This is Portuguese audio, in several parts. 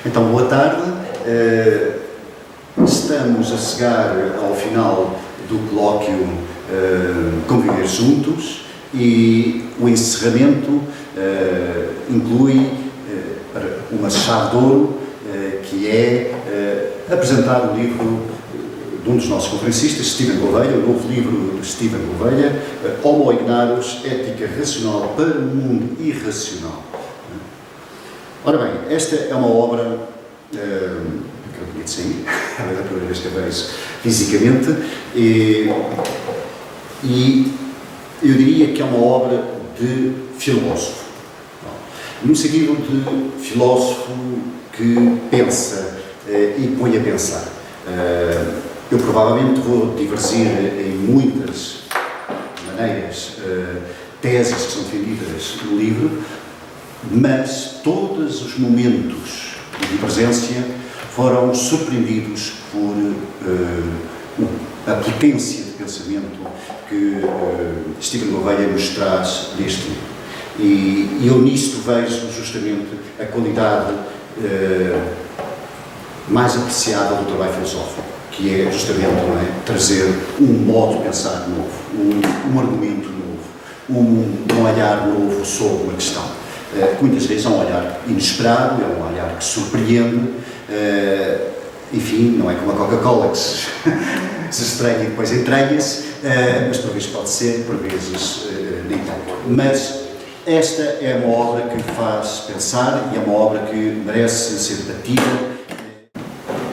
Então, boa tarde. Estamos a chegar ao final do colóquio Conviver Juntos e o encerramento inclui uma chave de ouro, que é apresentar o livro de um dos nossos conferencistas, Stephen Gouveia, o novo livro de Stephen Gouveia, Homo Ignatus, Ética Racional para o Mundo Irracional. Ora bem, esta é uma obra que eu tinha de sair, é a primeira vez que a vejo fisicamente, e eu diria que é uma obra de filósofo, no sentido de filósofo que pensa e põe a pensar. Eu provavelmente vou divergir em muitas maneiras teses que são defendidas no livro, mas todos os momentos de divergência foram surpreendidos por a potência de pensamento que Stephen Gouveia nos traz deste livro. E eu nisto vejo justamente a qualidade mais apreciada do trabalho filosófico, que é justamente, não é, trazer um modo de pensar novo, um argumento novo, um olhar novo sobre uma questão. Muitas vezes é um olhar inesperado, é um olhar que surpreende, enfim, não é como a Coca-Cola que se estranha e depois entranha-se, mas por vezes pode ser, por vezes nem tanto. Mas esta é uma obra que faz pensar e é uma obra que merece ser debatida.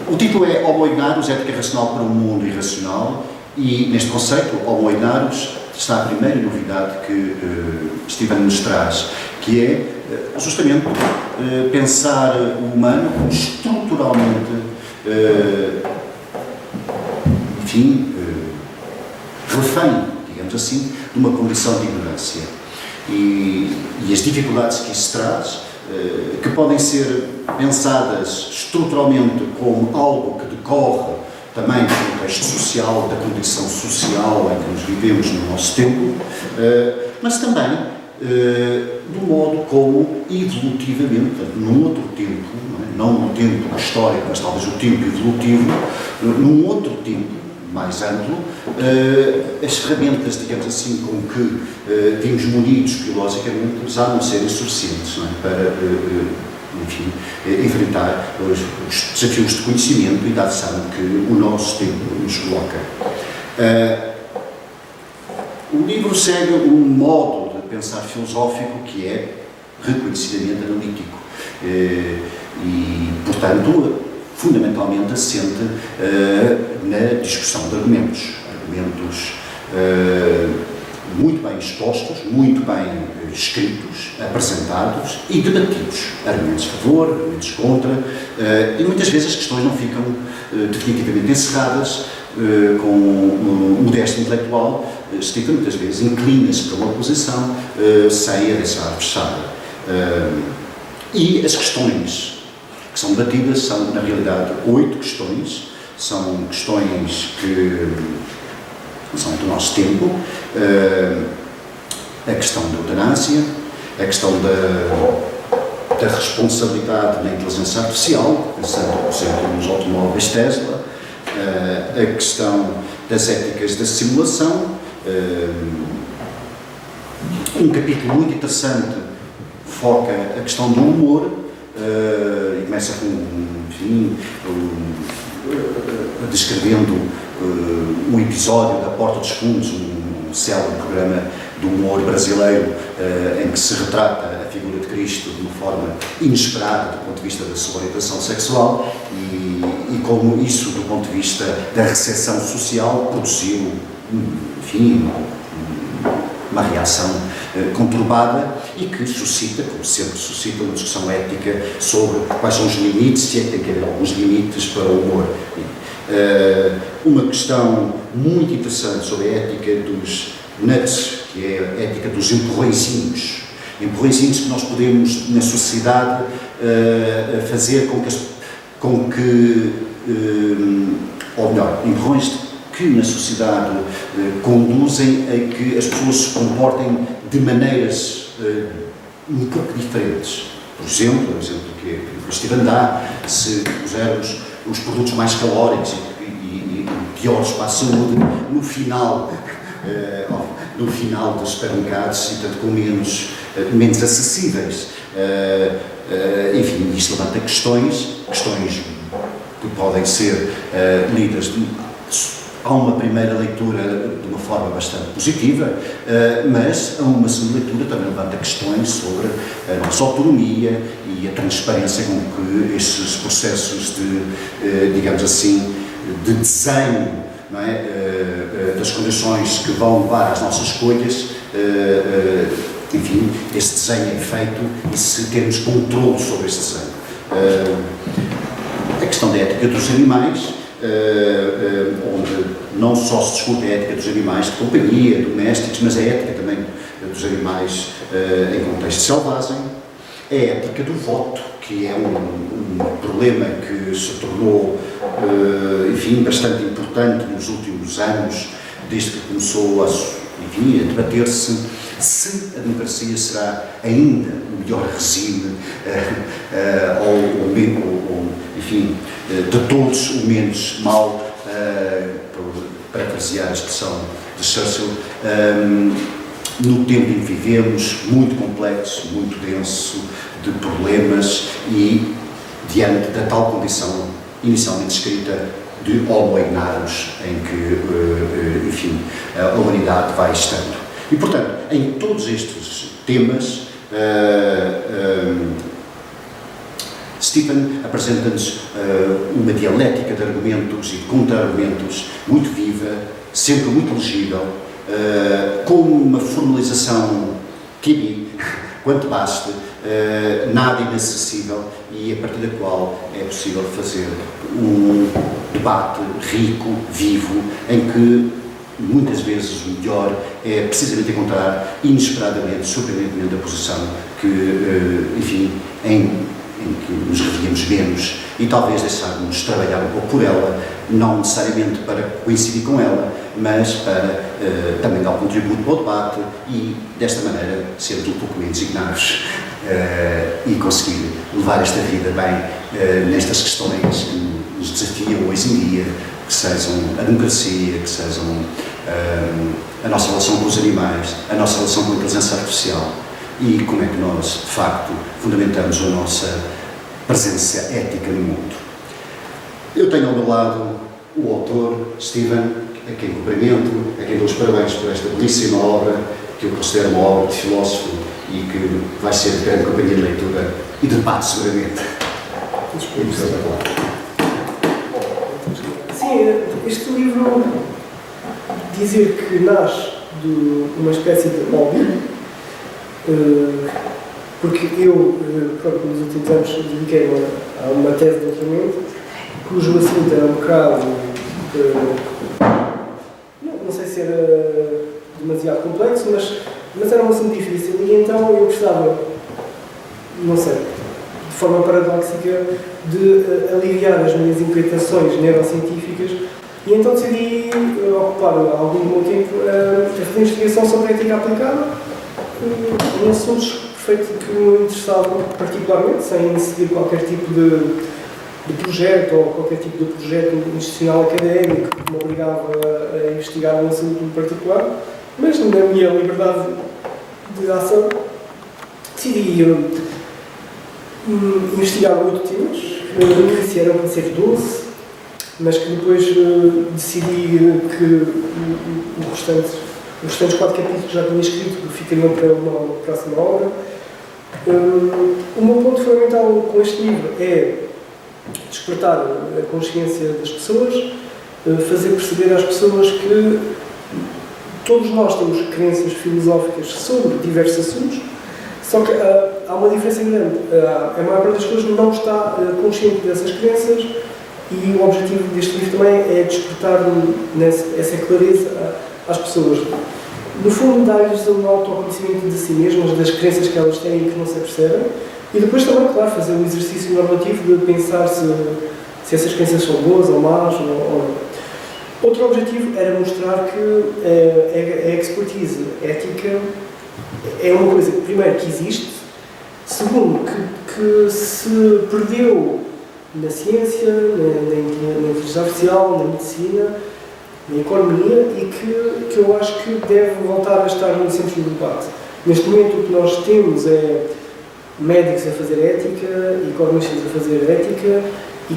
O título é Homo Ignatus, Ética Racional para um Mundo Irracional, e neste conceito, Homo Ignatus, está a primeira novidade que Stephen nos traz, que é justamente pensar o humano estruturalmente, enfim, refém, digamos assim, de uma condição de ignorância. E as dificuldades que isso traz, que podem ser pensadas estruturalmente como algo que decorre também do contexto social, da condição social em que nos vivemos no nosso tempo, mas também do modo como evolutivamente, num outro tempo, não no tempo histórico, mas talvez o tempo evolutivo, num outro tempo mais amplo, as ferramentas, digamos assim, com que vimos munidos biologicamente já não serem suficientes, não é, para, enfim, enfrentar os desafios de conhecimento e da ação que o nosso tempo nos coloca. O livro segue um modo de pensar filosófico que é reconhecidamente analítico e, portanto, fundamentalmente assente na discussão de argumentos muito bem expostos, muito bem escritos, apresentados e debatidos, argumentos a favor, argumentos contra, e muitas vezes as questões não ficam definitivamente encerradas com modéstia intelectual. Stephen muitas vezes inclina-se para uma posição sem a deixar fechada. E as questões que são debatidas são, na realidade, 8 questões, são questões que são do nosso tempo, a questão da eutanásia, a questão da responsabilidade na inteligência artificial, pensando, por exemplo, nos automóveis Tesla, a questão das éticas da simulação, um capítulo muito interessante foca a questão do humor, e começa com, enfim, descrevendo um episódio da Porta dos Fundos, um célebre programa do humor brasileiro, em que se retrata a figura de Cristo de uma forma inesperada do ponto de vista da sua orientação sexual e como isso, do ponto de vista da recepção social, produziu, enfim, uma reação conturbada e que suscita, como sempre suscita, uma discussão ética sobre quais são os limites, se é que tem que haver alguns limites para o humor. Uma questão muito interessante sobre a ética dos nuts, que é a ética dos empurrõezinhos que nós podemos, na sociedade, fazer com que ou melhor, empurrões que na sociedade conduzem a que as pessoas se comportem de maneiras um pouco diferentes. Por exemplo que o Steven dá, se pusermos os produtos mais calóricos e piores para a saúde no final dos supermercados e, portanto, com menos acessíveis. Enfim, isto levanta questões que podem ser lidas a uma primeira leitura de uma forma bastante positiva, mas a uma segunda leitura também levanta questões sobre a nossa autonomia e a transparência com que estes processos de, digamos assim, de desenho, não é? Das condições que vão levar às nossas escolhas, enfim, esse desenho é feito e se temos controle sobre esse desenho. A questão da ética dos animais, onde não só se discute a ética dos animais de companhia, domésticos, mas a ética também dos animais em contexto selvagem, a ética do voto, que é um problema que se tornou, enfim, bastante importante nos últimos anos, desde que começou a debater-se se a democracia será ainda o melhor regime ou enfim, de todos o menos mau, para parafrasear a expressão de Churchill, no tempo em que vivemos, muito complexo, muito denso de problemas e diante da tal condição inicialmente escrita de homo ignaros em que, enfim, a humanidade vai estando. E, portanto, em todos estes temas, Steven apresenta-nos uma dialética de argumentos e de contra-argumentos muito viva, sempre muito legível, com uma formalização que quanto baste, nada inacessível e a partir da qual é possível fazer um debate rico, vivo, em que muitas vezes o melhor é precisamente encontrar inesperadamente, surpreendentemente a posição que, enfim, em que nos revíamos menos e talvez deixarmos trabalhar um pouco por ela, não necessariamente para coincidir com ela, mas para também dar um contributo para o debate e, desta maneira, sermos um pouco menos ignaros e conseguir levar esta vida bem nestas questões que nos desafiam hoje em dia, que sejam a democracia, que sejam a nossa relação com os animais, a nossa relação com a inteligência artificial e como é que nós, de facto, fundamentamos a nossa presença ética no mundo. Eu tenho ao meu lado o autor, Steven, a quem cumprimento, a quem dou os parabéns por esta belíssima obra, que eu considero uma obra de filósofo e que vai ser de grande companhia de leitura e de debate, seguramente. Sim, este livro, dizer que nasce de uma espécie de hobby, porque eu, nos últimos anos, dediquei-me a uma tese de doutoramento, cujo assunto era um bocado, não sei se era demasiado complexo, mas era um assunto difícil e então eu gostava, não sei, de forma paradoxica, de aliviar as minhas inquietações neurocientíficas e então decidi ocupar algum do meu tempo a fazer investigação sobre a ética aplicada em assuntos que me interessavam particularmente, sem seguir qualquer tipo de projeto ou qualquer tipo de projeto institucional académico que me obrigava a investigar um assunto em particular, mas na minha liberdade de ação decidi investigar 8 temas, que iniciaram para ser 12, mas que depois decidi que os restantes 4 capítulos que já tinha escrito ficariam para uma próxima obra. O meu ponto fundamental com este livro é despertar a consciência das pessoas, fazer perceber às pessoas que todos nós temos crenças filosóficas sobre diversos assuntos, só que há uma diferença grande. A maior parte das pessoas não está consciente dessas crenças e o objetivo deste livro também é despertar essa clareza às pessoas. No fundo, dar-lhes um autoconhecimento de si mesmas, das crenças que elas têm e que não se apercebem, e depois também, claro, fazer o exercício normativo de pensar se essas crenças são boas ou más ou não. Outro objetivo era mostrar que a expertise ética é uma coisa, primeiro, que existe, segundo, que que se perdeu na ciência, na inteligência artificial, na medicina, na economia, e que eu acho que deve voltar a estar no centro do debate. Neste momento o que nós temos é médicos a fazer ética, economistas a fazer ética, e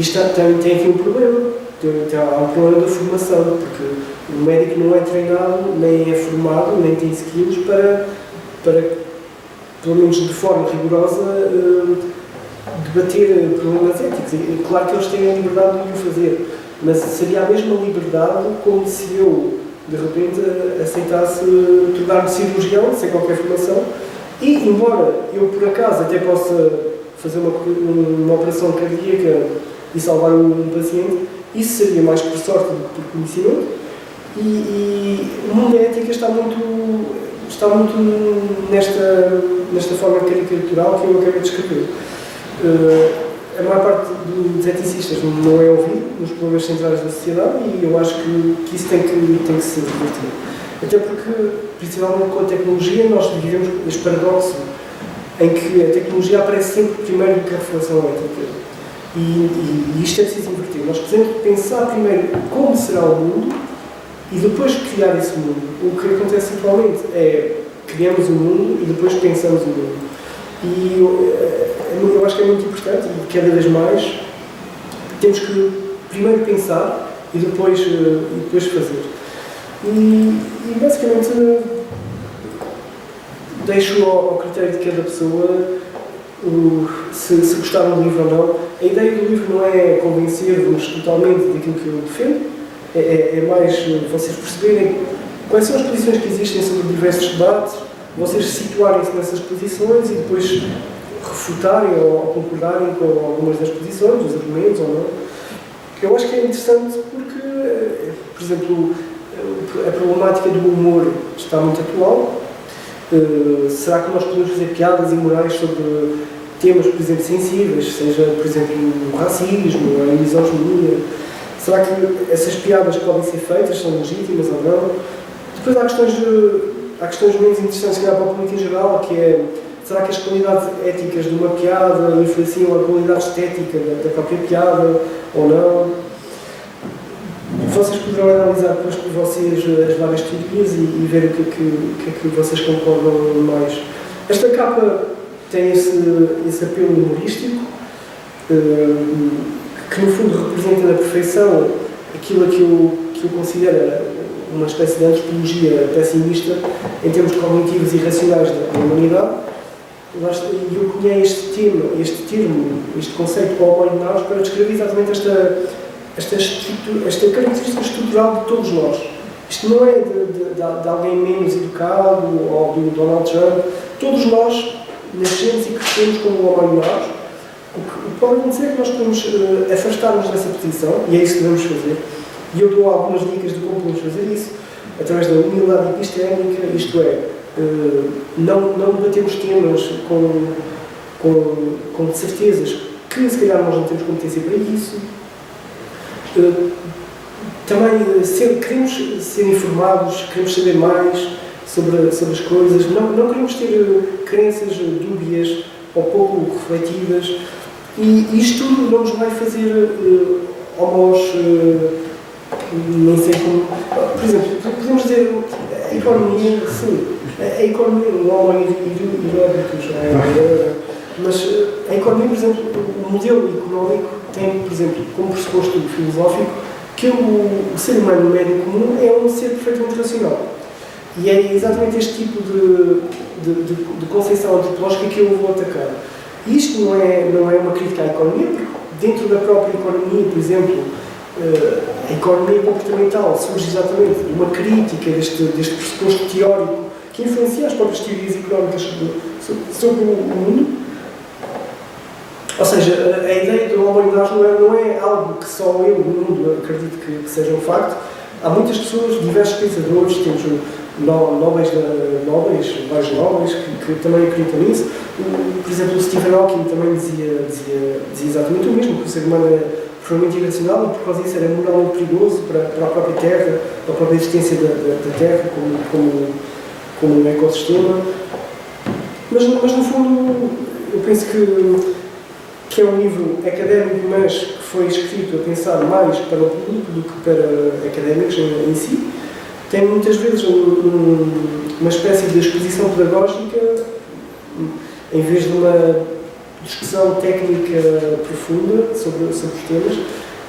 isto tem aqui um problema. Há um problema da formação, porque o médico não é treinado, nem é formado, nem tem skills para pelo menos de forma rigorosa, debater problemas éticos. E claro que eles têm a liberdade de o fazer, mas seria a mesma liberdade como se eu, de repente, aceitasse tornar-me cirurgião, sem qualquer formação, e embora eu, por acaso, até possa fazer uma operação cardíaca e salvar um paciente, isso seria mais por sorte do que por conhecimento, e o mundo da ética está muito nesta forma caricatural que eu acabei de escrever. A maior parte dos eticistas não é ouvido nos problemas centrais da sociedade, e eu acho que isso tem que se reverter. Até porque, principalmente com a tecnologia, nós vivemos este paradoxo em que a tecnologia aparece sempre primeiro do que a reflexão ética. E isto é preciso inverter. Nós precisamos pensar primeiro como será o mundo e depois criar esse mundo. O que acontece atualmente é criamos o mundo e depois pensamos o mundo. E eu acho que é muito importante, e cada vez mais temos que primeiro pensar e depois fazer. E basicamente deixo ao critério de cada pessoa se gostaram do livro ou não. A ideia do livro não é convencer-vos totalmente daquilo que eu defendo, é mais vocês perceberem quais são as posições que existem sobre diversos debates, vocês situarem-se nessas posições e depois refutarem ou concordarem com algumas das posições, dos argumentos ou não. Eu acho que é interessante porque, por exemplo, a problemática do humor está muito atual. Será que nós podemos fazer piadas imorais sobre temas, por exemplo, sensíveis, seja, por exemplo, o racismo, a misoginia? Será que essas piadas podem ser feitas, são legítimas ou não? Depois há questões menos interessantes para a política em geral, que é, será que as qualidades éticas de uma piada influenciam a qualidade estética da própria piada ou não? Vocês poderão analisar depois por vocês as várias teorias e ver o que é que vocês concordam mais. Esta capa tem esse apelo humorístico, que no fundo representa na perfeição aquilo que eu considero uma espécie de antropologia pessimista em termos cognitivos e racionais da humanidade. E eu cunhei este conceito para o Homo Erectus para descrever exatamente esta característica estrutural de todos nós. Isto não é de alguém menos educado ou do Donald Trump. Todos nós nascemos e crescemos como o Homo Erectus. O que pode dizer é que nós podemos afastar-nos dessa posição, e é isso que devemos fazer. E eu dou algumas dicas de como podemos fazer isso, através da humildade epistémica, isto é, não debatemos temas com certezas que se calhar nós não temos competência para isso. Também queremos ser informados, queremos saber mais sobre as coisas, não queremos ter crenças dúbias ou pouco refletidas, e isto tudo não nos vai fazer homos, nem sei como. Por exemplo, podemos dizer a economia, sim, a economia, o homo erectus, mas a economia, por exemplo, o modelo económico tem, por exemplo, como pressuposto filosófico que o ser humano médio comum é um ser perfeitamente racional. E é exatamente este tipo de concepção antropológica que eu vou atacar. E isto não é uma crítica à economia, porque dentro da própria economia, por exemplo, a economia comportamental surge exatamente de uma crítica deste pressuposto teórico que influencia as próprias teorias económicas sobre o mundo. Ou seja, a ideia do Homo erectus não é algo que só eu, no mundo, acredito que seja um facto. Há muitas pessoas, diversos pensadores, temos vários nobres que também acreditam nisso. Por exemplo, o Stephen Hawking também dizia exatamente o mesmo, que o ser humano é profundamente irracional e por causa disso era moralmente perigoso para a própria Terra, para a própria existência da Terra como um ecossistema. Mas no fundo, eu penso que é um livro académico, mas que foi escrito a pensar mais para o público do que para académicos em si. Tem muitas vezes uma espécie de exposição pedagógica em vez de uma discussão técnica profunda sobre os temas.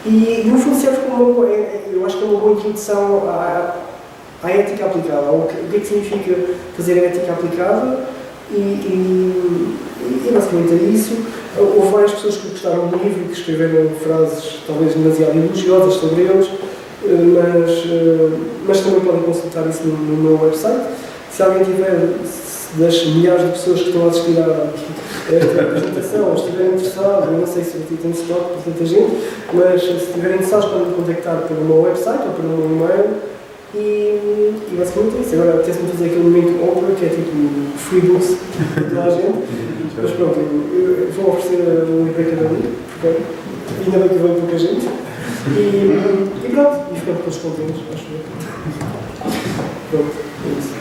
E no fundo serve como eu acho que é uma boa introdução à ética aplicada, o que é que significa fazer a ética aplicada e basicamente é isso. Houve várias pessoas que gostaram do livro e que escreveram frases talvez demasiado elogiosas sobre eles, mas também podem consultar isso no meu website. Se alguém tiver, das milhares de pessoas que estão a assistir a esta apresentação, estiverem interessados, eu não sei se tem estoque para tanta gente, mas se estiverem interessados podem me contactar pelo meu website ou pelo meu e-mail e basicamente é isso. Agora apetece-me fazer aquele momento Oprah, que é tipo free books para toda a gente, mas pronto, eu vou oferecer um livro a cada um, okay? Ainda bem que veio pouca gente e pronto, e ficamos todos contentes, acho que pronto, é isso.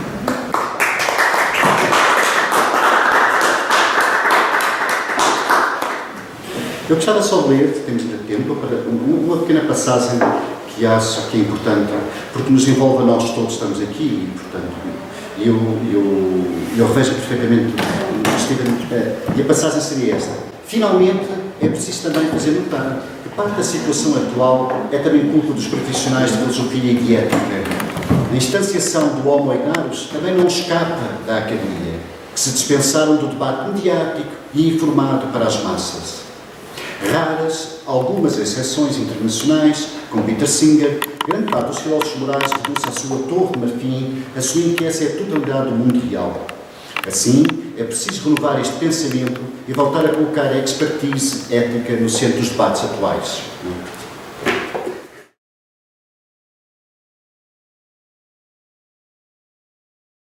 Eu gostava só de ler, temos de tempo, para uma pequena passagem que acho que é importante, porque nos envolve a nós todos, estamos aqui, e portanto, eu vejo perfeitamente, e a passagem seria esta. Finalmente, é preciso também fazer notar que parte da situação atual é também culpa dos profissionais de filosofia e de ética. A instanciação do homo egnarus também não escapa da academia, que se dispensaram do debate mediático e informado para as massas. Raras, algumas exceções internacionais, como Peter Singer, grande parte dos filósofos morais reduz a sua torre de marfim, assumindo que essa é a totalidade do mundo real. Assim, é preciso renovar este pensamento e voltar a colocar a expertise ética no centro dos debates atuais.